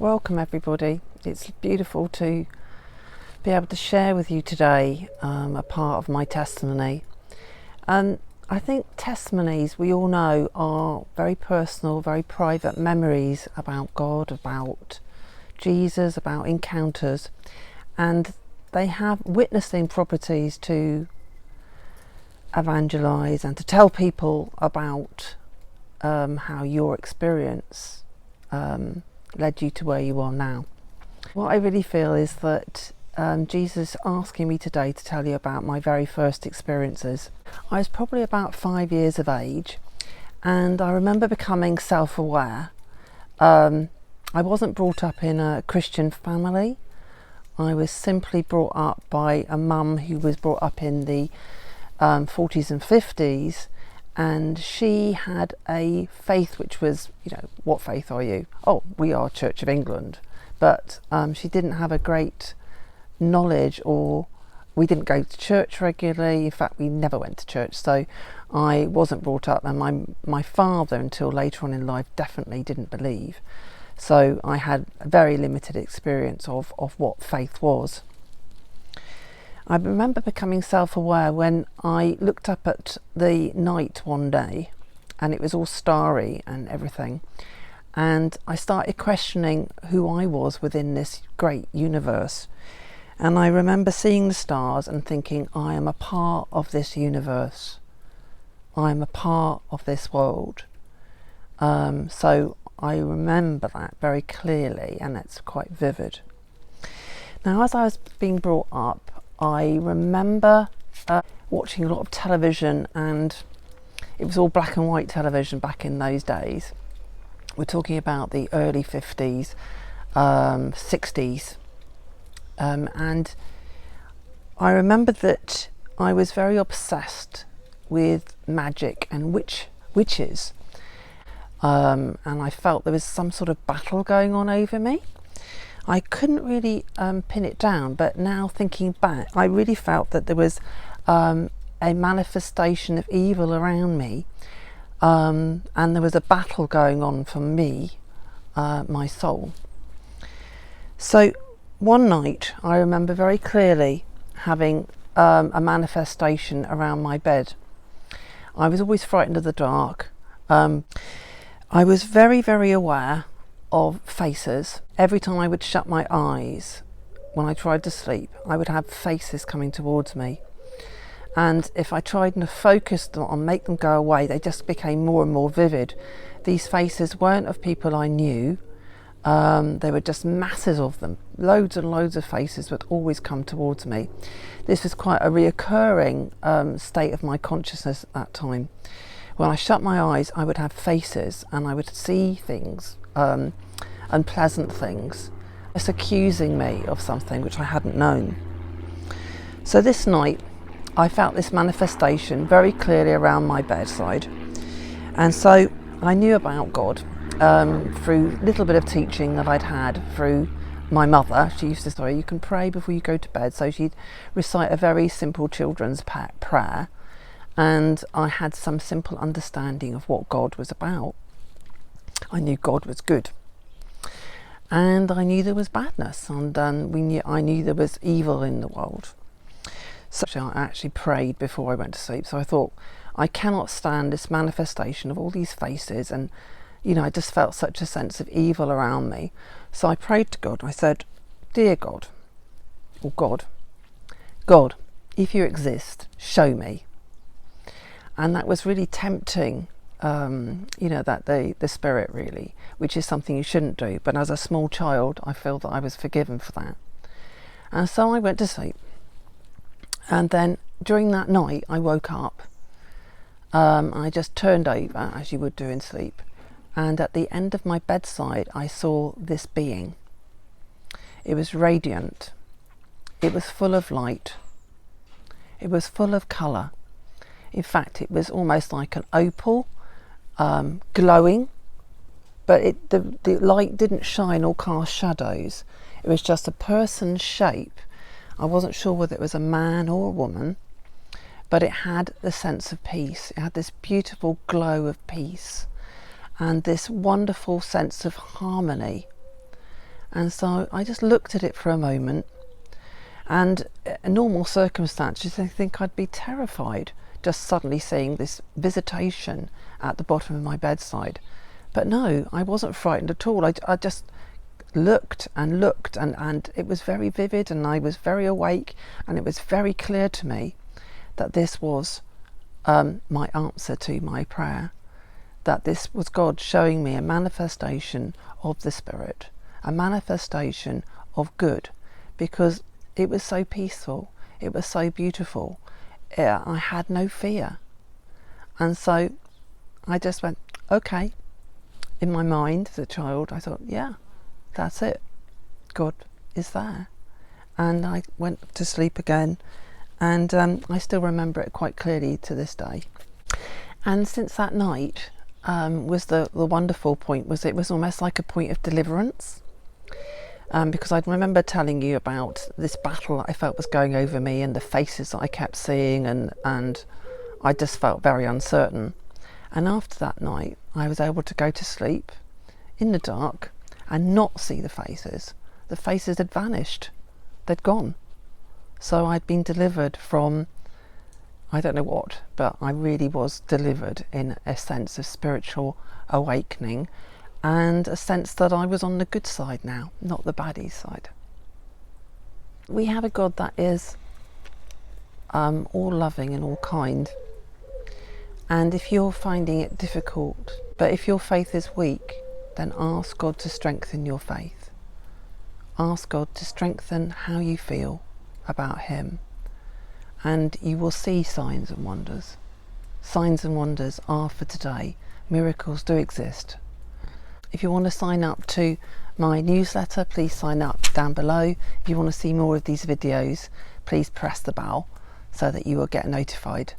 Welcome everybody. It's beautiful to be able to share with you today a part of my testimony. And I think testimonies, we all know, are very personal, very private memories about God, about Jesus, about encounters, and they have witnessing properties to evangelize and to tell people about how your experience led you to where you are now. What I really feel is that Jesus asking me today to tell you about my very first experiences. I was probably about 5 years of age, and I remember becoming self-aware. I wasn't brought up in a Christian family. I was simply brought up by a mum who was brought up in the 40s and 50s, and she had a faith which was, what faith are you? Oh, we are Church of England. But she didn't have a great knowledge, or we didn't go to church regularly. In fact, we never went to church, so I wasn't brought up, and my father, until later on in life, definitely didn't believe. So I had a very limited experience of what faith was. I remember becoming self-aware when I looked up at the night one day, and it was all starry and everything, and I started questioning who I was within this great universe. And I remember seeing the stars and thinking, I am a part of this universe. I am a part of this world. So I remember that very clearly, and it's quite vivid. Now, as I was being brought up, I remember watching a lot of television, and it was all black and white television back in those days. We're talking about the early 50s, 60s. And I remember that I was very obsessed with magic and witches. And I felt there was some sort of battle going on over me. I couldn't really pin it down, but now thinking back, I really felt that there was a manifestation of evil around me, and there was a battle going on for me, my soul. So one night I remember very clearly having a manifestation around my bed. I was always frightened of the dark. I was very, very aware of faces. Every time I would shut my eyes when I tried to sleep, I would have faces coming towards me. And if I tried to focus on make them go away, they just became more and more vivid. These faces weren't of people I knew. They were just masses of them. Loads and loads of faces would always come towards me. This was quite a reoccurring state of my consciousness at that time. When I shut my eyes, I would have faces, and I would see things, unpleasant things, just accusing me of something which I hadn't known. So this night, I felt this manifestation very clearly around my bedside, and so I knew about God through a little bit of teaching that I'd had through my mother. She used to say, you can pray before you go to bed. So she'd recite a very simple children's prayer, and I had some simple understanding of what God was about. I knew God was good, and I knew there was badness, and I knew there was evil in the world. So I actually prayed before I went to sleep. So I thought, I cannot stand this manifestation of all these faces, and I just felt such a sense of evil around me. So I prayed to God. I said, dear God, or God, if you exist, show me. And that was really tempting, that the spirit really, which is something you shouldn't do. But as a small child, I feel that I was forgiven for that. And so I went to sleep. And then during that night, I woke up. I just turned over, as you would do in sleep. And at the end of my bedside, I saw this being. It was radiant. It was full of light. It was full of colour. In fact, it was almost like an opal, glowing, but the light didn't shine or cast shadows. It was just a person's shape. I wasn't sure whether it was a man or a woman, but it had the sense of peace. It had this beautiful glow of peace and this wonderful sense of harmony. And so I just looked at it for a moment, and in normal circumstances I think I'd be terrified just suddenly seeing this visitation at the bottom of my bedside. But no, I wasn't frightened at all. I just looked and looked, and it was very vivid, and I was very awake, and it was very clear to me that this was my answer to my prayer, that this was God showing me a manifestation of the Spirit, a manifestation of good, because it was so peaceful, it was so beautiful. I had no fear. And so I just went, okay. In my mind as a child, I thought, yeah, that's it. God is there. And I went to sleep again, and I still remember it quite clearly to this day. And since that night was the wonderful point, was it was almost like a point of deliverance. Because I remember telling you about this battle that I felt was going over me, and the faces that I kept seeing, and I just felt very uncertain. And after that night, I was able to go to sleep in the dark and not see the faces. The faces had vanished. They'd gone. So I'd been delivered from, I don't know what, but I really was delivered in a sense of spiritual awakening, and a sense that I was on the good side now, not the baddie side. We have a God that is all loving and all kind. And if you're finding it difficult, but if your faith is weak, then ask God to strengthen your faith. Ask God to strengthen how you feel about Him, and you will see signs and wonders. Signs and wonders are for today. Miracles do exist. If you want to sign up to my newsletter, please sign up down below. If you want to see more of these videos, please press the bell so that you will get notified.